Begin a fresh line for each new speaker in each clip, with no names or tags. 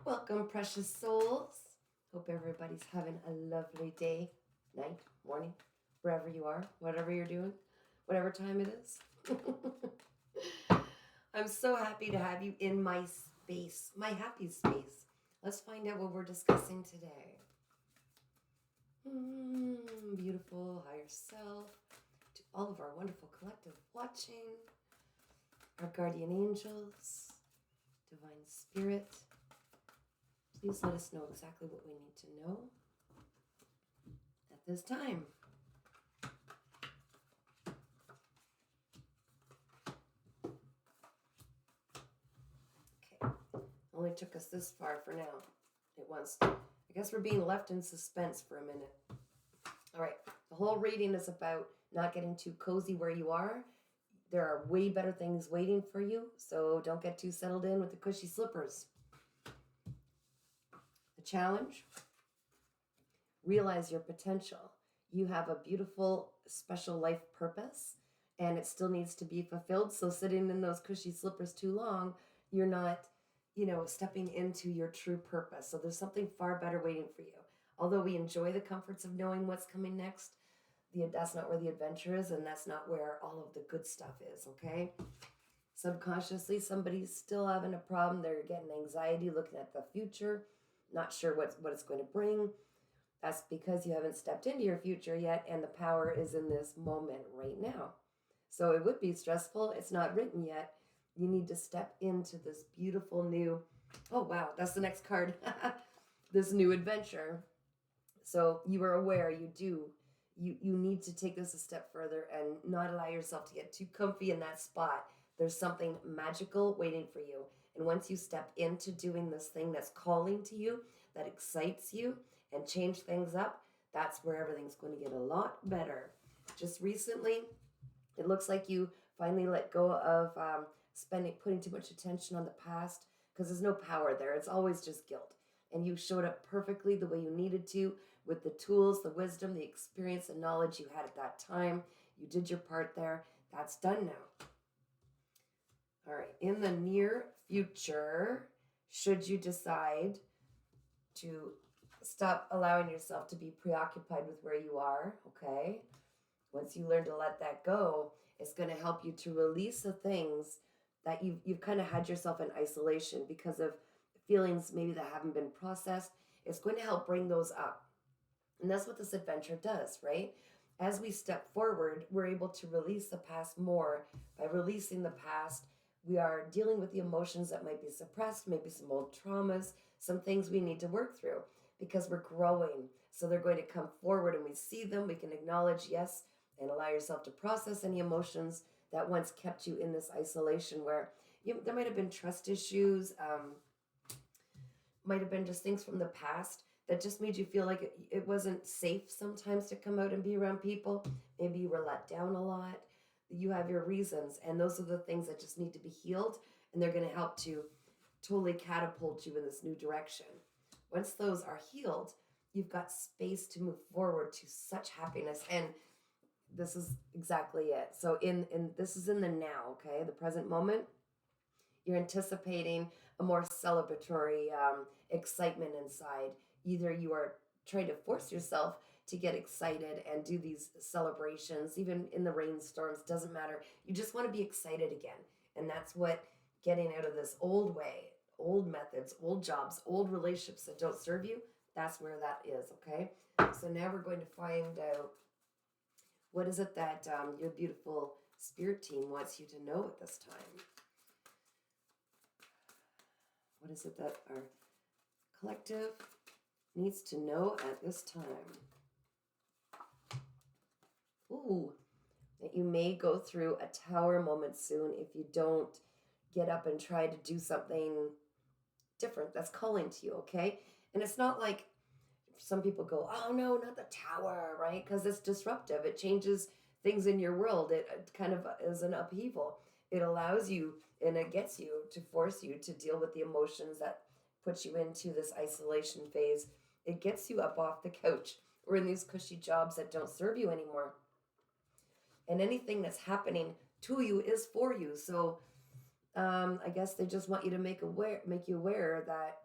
Welcome, precious souls. Hope everybody's having a lovely day, night, morning, wherever you are, whatever you're doing, whatever time it is. I'm so happy to have you in my space, my happy space. Let's find out what we're discussing today. Beautiful higher self, to all of our wonderful collective watching, our guardian angels, divine spirit. Please let us know exactly what we need to know at this time. Okay, only took us this far for now. I guess we're being left in suspense for a minute. All right, the whole reading is about not getting too cozy where you are. There are way better things waiting for you, so don't get too settled in with the cushy slippers. The challenge: realize your potential. You have a beautiful, special life purpose, and it still needs to be fulfilled. So sitting in those cushy slippers too long, you're not, stepping into your true purpose. So there's something far better waiting for you. Although we enjoy the comforts of knowing what's coming next, that's not where the adventure is, and that's not where all of the good stuff is, okay? Subconsciously, somebody's still having a problem. They're getting anxiety looking at the future, not sure what it's going to bring. That's because you haven't stepped into your future yet, and the power is in this moment right now. So it would be stressful. It's not written yet. You need to step into this beautiful new, oh wow, that's the next card, this new adventure. So you are aware, you need to take this a step further and not allow yourself to get too comfy in that spot. There's something magical waiting for you. And once you step into doing this thing that's calling to you, that excites you, and change things up, that's where everything's going to get a lot better. Just recently, it looks like you finally let go of putting too much attention on the past, because there's no power there. It's always just guilt. And you showed up perfectly the way you needed to, with the tools, the wisdom, the experience, and knowledge you had at that time. You did your part there. That's done now. All right. In the near future, should you decide to stop allowing yourself to be preoccupied with where you are, okay? Once you learn to let that go, it's going to help you to release the things that you've kind of had yourself in isolation because of feelings maybe that haven't been processed. It's going to help bring those up. And that's what this adventure does, right? As we step forward, we're able to release the past more. By releasing the past, we are dealing with the emotions that might be suppressed, maybe some old traumas, some things we need to work through because we're growing. So they're going to come forward and we see them. We can acknowledge, yes, and allow yourself to process any emotions that once kept you in this isolation where there might have been trust issues, might have been just things from the past that just made you feel like it wasn't safe sometimes to come out and be around people. Maybe you were let down a lot. You have your reasons, and those are the things that just need to be healed, and they're going to help to totally catapult you in this new direction. Once those are healed, you've got space to move forward to such happiness, and this is exactly it. So in this is in the now, okay, the present moment. You're anticipating a more celebratory excitement inside. Either you are trying to force yourself to get excited and do these celebrations, even in the rainstorms, doesn't matter. You just want to be excited again. And that's what getting out of this old way, old methods, old jobs, old relationships that don't serve you, that's where that is, okay? So now we're going to find out what is it that your beautiful spirit team wants you to know at this time. What is it that our collective needs to know at this time? Ooh, that you may go through a tower moment soon if you don't get up and try to do something different that's calling to you, okay? And it's not like some people go, oh no, not the tower, right? Because it's disruptive. It changes things in your world. It kind of is an upheaval. It allows you and it gets you to force you to deal with the emotions that put you into this isolation phase. It gets you up off the couch or in these cushy jobs that don't serve you anymore. And anything that's happening to you is for you. So I guess they just want you to make you aware that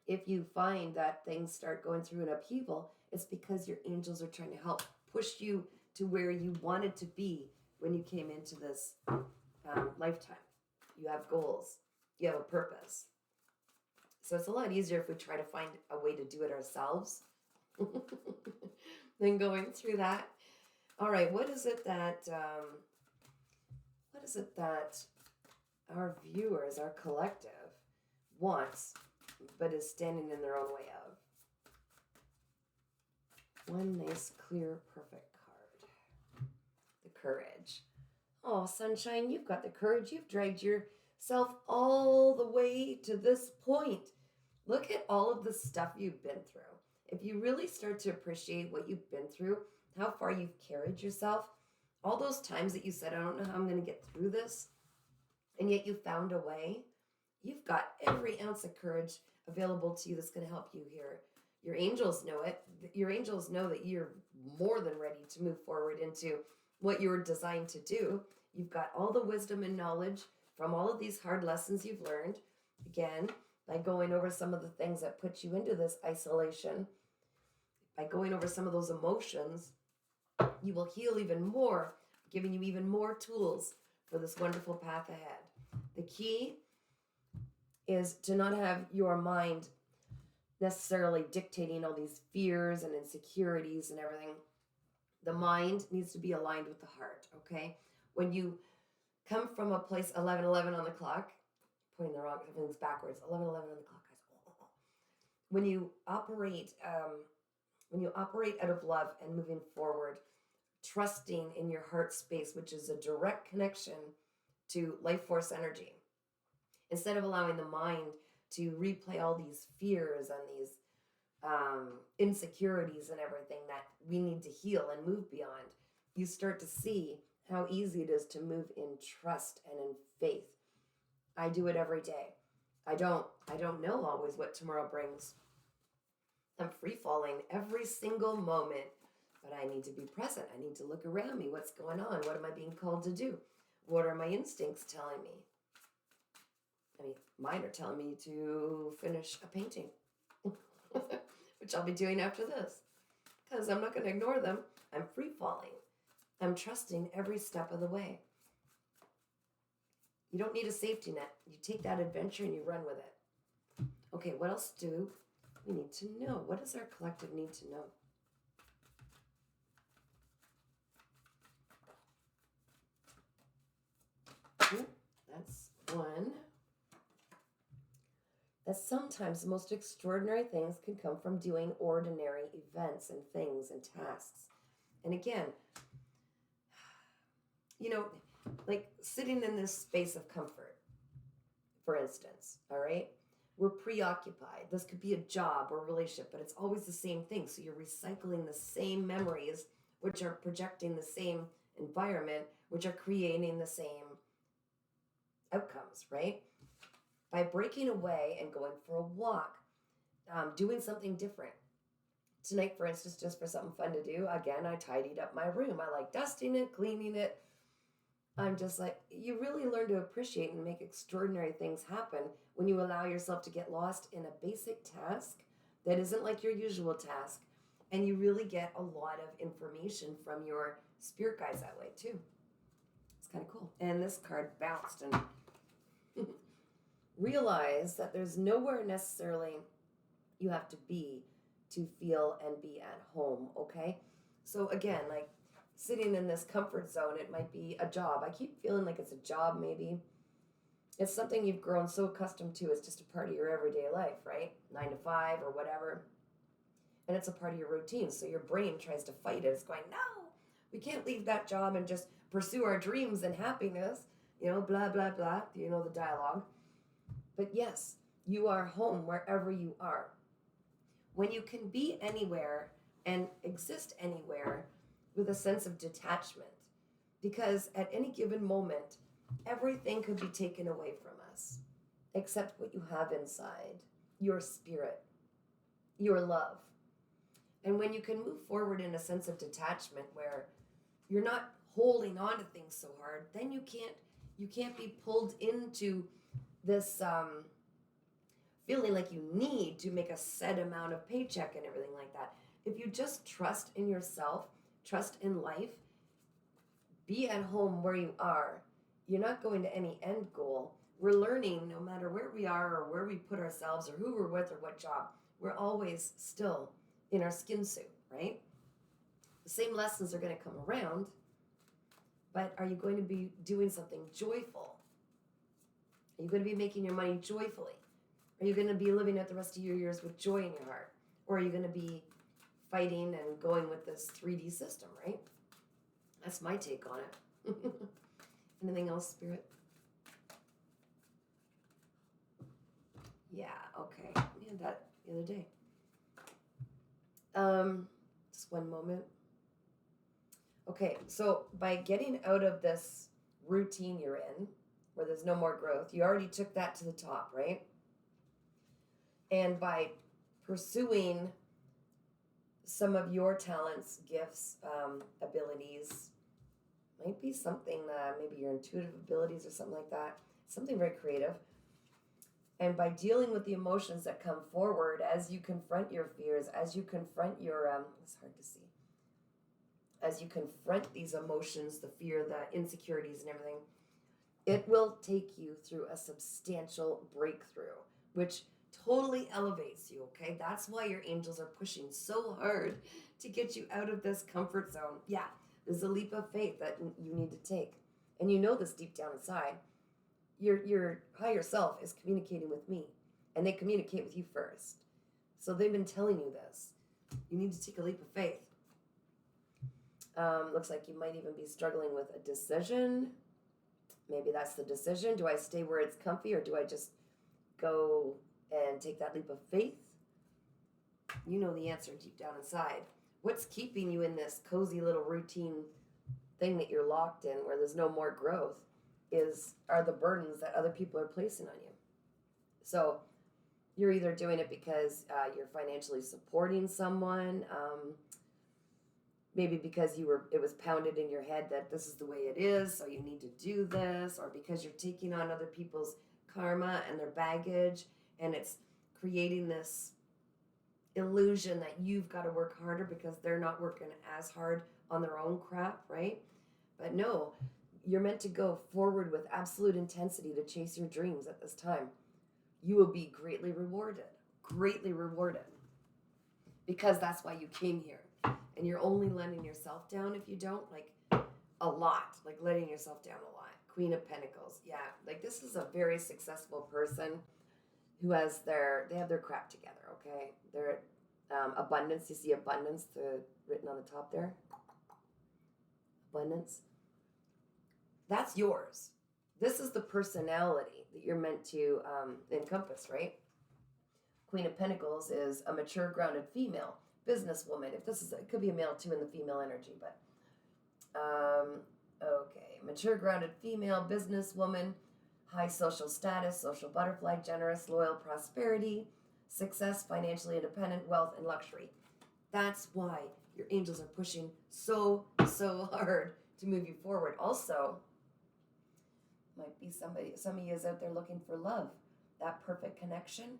If you find that things start going through an upheaval, it's because your angels are trying to help push you to where you wanted to be when you came into this lifetime. You have goals, you have a purpose. So it's a lot easier if we try to find a way to do it ourselves than going through that. All right, what is it that our viewers, our collective, wants, but is standing in their own way of? One nice, clear, perfect card. The courage. Oh, sunshine, you've got the courage. You've dragged yourself all the way to this point. Look at all of the stuff you've been through. If you really start to appreciate what you've been through, how far you've carried yourself, all those times that you said, I don't know how I'm going to get through this, and yet you found a way, you've got every ounce of courage available to you that's going to help you here. Your angels know it. Your angels know that you're more than ready to move forward into what you were designed to do. You've got all the wisdom and knowledge from all of these hard lessons you've learned. Again, by going over some of the things that put you into this isolation, by going over some of those emotions, you will heal even more, giving you even more tools for this wonderful path ahead. The key is to not have your mind necessarily dictating all these fears and insecurities and everything. The mind needs to be aligned with the heart, okay? When you come from a place, 11:11 on the clock, pointing the wrong, everything's backwards, 11:11 on the clock, guys. When you operate out of love and moving forward, trusting in your heart space, which is a direct connection to life force energy, instead of allowing the mind to replay all these fears and these insecurities and everything that we need to heal and move beyond, you start to see how easy it is to move in trust and in faith. I do it every day. I don't know always what tomorrow brings. I'm free falling every single moment, but I need to be present. I need to look around me. What's going on? What am I being called to do? What are my instincts telling me? I mean, mine are telling me to finish a painting, which I'll be doing after this, because I'm not going to ignore them. I'm free falling. I'm trusting every step of the way. You don't need a safety net. You take that adventure and you run with it. Okay, what else do we need to know? What does our collective need to know? That's one. That sometimes the most extraordinary things can come from doing ordinary events and things and tasks. And again, like sitting in this space of comfort, for instance, all right? We're preoccupied. This could be a job or a relationship, but it's always the same thing. So you're recycling the same memories, which are projecting the same environment, which are creating the same outcomes, right? By breaking away and going for a walk, doing something different. Tonight, for instance, just for something fun to do, again, I tidied up my room. I like dusting it, cleaning it. I'm just like, you really learn to appreciate and make extraordinary things happen when you allow yourself to get lost in a basic task that isn't like your usual task. And you really get a lot of information from your spirit guides that way too. It's kind of cool. And this card bounced and realize that there's nowhere necessarily you have to be to feel and be at home, okay? So again, like sitting in this comfort zone, it might be a job. I keep feeling like it's a job maybe. It's something you've grown so accustomed to. It's just a part of your everyday life, right? 9 to 5 or whatever. And it's a part of your routine. So your brain tries to fight it. It's going, no, we can't leave that job and just pursue our dreams and happiness. Blah, blah, blah. The dialogue. But yes, you are home wherever you are. When you can be anywhere and exist anywhere with a sense of detachment, because at any given moment, everything could be taken away from us, except what you have inside, your spirit, your love. And when you can move forward in a sense of detachment where you're not holding on to things so hard, then you can't be pulled into this feeling like you need to make a set amount of paycheck and everything like that. If you just trust in yourself, trust in life, be at home where you are, you're not going to any end goal. We're learning no matter where we are or where we put ourselves or who we're with or what job. We're always still in our skin suit, right? The same lessons are going to come around, but are you going to be doing something joyful? Are you going to be making your money joyfully? Are you going to be living out the rest of your years with joy in your heart? Or are you going to be fighting and going with this 3D system, right? That's my take on it. Anything else, Spirit? Yeah, okay. We had that the other day. Just one moment. Okay, so by getting out of this routine you're in, where there's no more growth, you already took that to the top, right? And by pursuing some of your talents, gifts, abilities, might be something, maybe your intuitive abilities or something like that, something very creative. And by dealing with the emotions that come forward as you confront your fears, as you confront your, it's hard to see, as you confront these emotions, the fear, the insecurities and everything, it will take you through a substantial breakthrough, which totally elevates you, okay? That's why your angels are pushing so hard to get you out of this comfort zone. Yeah, there's a leap of faith that you need to take. And you know this deep down inside. Your higher self is communicating with me, and they communicate with you first. So they've been telling you this. You need to take a leap of faith. Looks like you might even be struggling with a decision. Maybe that's the decision. Do I stay where it's comfy, or do I just go and take that leap of faith? You know the answer deep down inside. What's keeping you in this cozy little routine thing that you're locked in, where there's no more growth, are the burdens that other people are placing on you. So you're either doing it because you're financially supporting someone, maybe because it was pounded in your head that this is the way it is, so you need to do this, or because you're taking on other people's karma and their baggage, and it's creating this illusion that you've got to work harder because they're not working as hard on their own crap, right? But no, you're meant to go forward with absolute intensity to chase your dreams at this time. You will be greatly rewarded, because that's why you came here. And you're only letting yourself down if you don't, like a lot, like letting yourself down a lot. Queen of Pentacles. Yeah, like this is a very successful person who has they have their crap together, okay? They're abundance. You see abundance written on the top there? Abundance. That's yours. This is the personality that you're meant to encompass, right? Queen of Pentacles is a mature, grounded female businesswoman. It could be a male too in the female energy, but okay. Mature, grounded female businesswoman, high social status, social butterfly, generous, loyal, prosperity, success, financially independent, wealth, and luxury. That's why your angels are pushing so hard to move you forward. Also, might be some of you is out there looking for love, that perfect connection.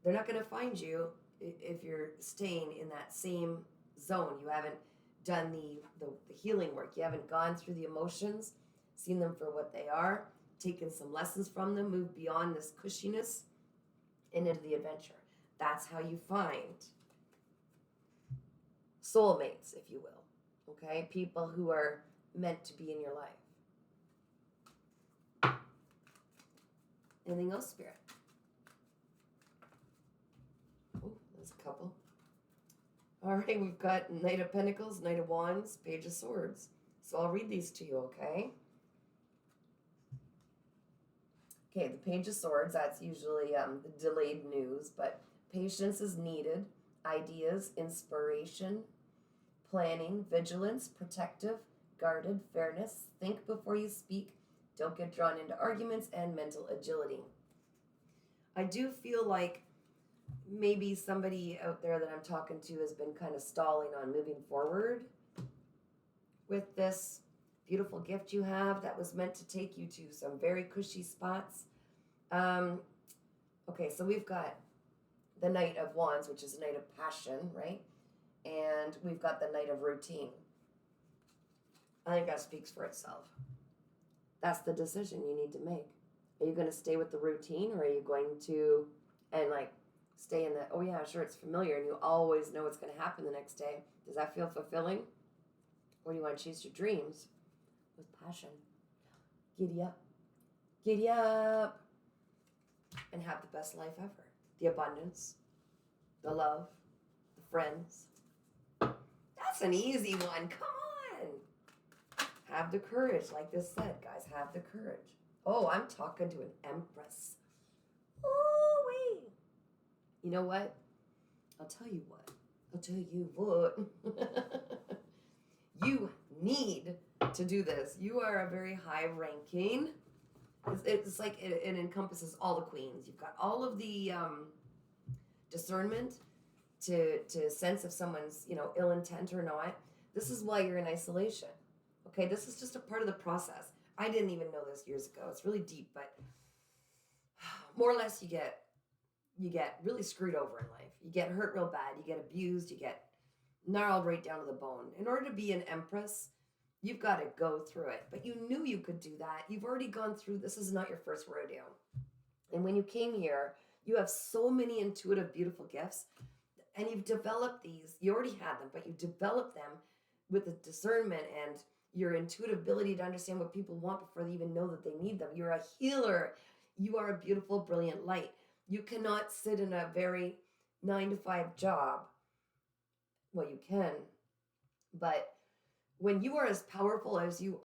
They're not going to find you if you're staying in that same zone. You haven't done the healing work. You haven't gone through the emotions, seen them for what they are, taken some lessons from them, moved beyond this cushiness and into the adventure. That's how you find soulmates, if you will. Okay? People who are meant to be in your life. Anything else, Spirit? Oh, there's a couple. All right, we've got Knight of Pentacles, Knight of Wands, Page of Swords. So I'll read these to you, okay? Okay, the Page of Swords, that's usually delayed news, but patience is needed. Ideas, inspiration, planning, vigilance, protective, guarded, fairness, think before you speak, don't get drawn into arguments, and mental agility. I do feel like maybe somebody out there that I'm talking to has been kind of stalling on moving forward with this beautiful gift you have that was meant to take you to some very cushy spots. Okay, so we've got the Knight of Wands, which is a Knight of Passion, right? And we've got the Knight of Routine. I think that speaks for itself. That's the decision you need to make. Are you going to stay with the routine, or are you going to, and like, stay in the, oh yeah, sure, it's familiar and you always know what's going to happen the next day? Does that feel fulfilling? Or do you want to chase your dreams with passion? Giddy up. Giddy up. And have the best life ever. The abundance, the love, the friends. That's an easy one. Come on. Have the courage. Like this said, guys, have the courage. Oh, I'm talking to an empress. Oh, wait. You know what? I'll tell you what. I'll tell you what. You need to do this. You are a very high ranking. It's like it encompasses all the queens. You've got all of the discernment to sense if someone's, ill intent or not. This is why you're in isolation. Okay, this is just a part of the process. I didn't even know this years ago. It's really deep, but more or less you get really screwed over in life. You get hurt real bad. You get abused. You get gnarled right down to the bone. In order to be an empress, you've got to go through it. But you knew you could do that. You've already gone through. This is not your first rodeo. And when you came here, you have so many intuitive, beautiful gifts. And you've developed these. You already had them, but you've developed them with the discernment and your intuitive ability to understand what people want before they even know that they need them. You're a healer. You are a beautiful, brilliant light. You cannot sit in a very 9-to-5 job. Well, you can, but when you are as powerful as you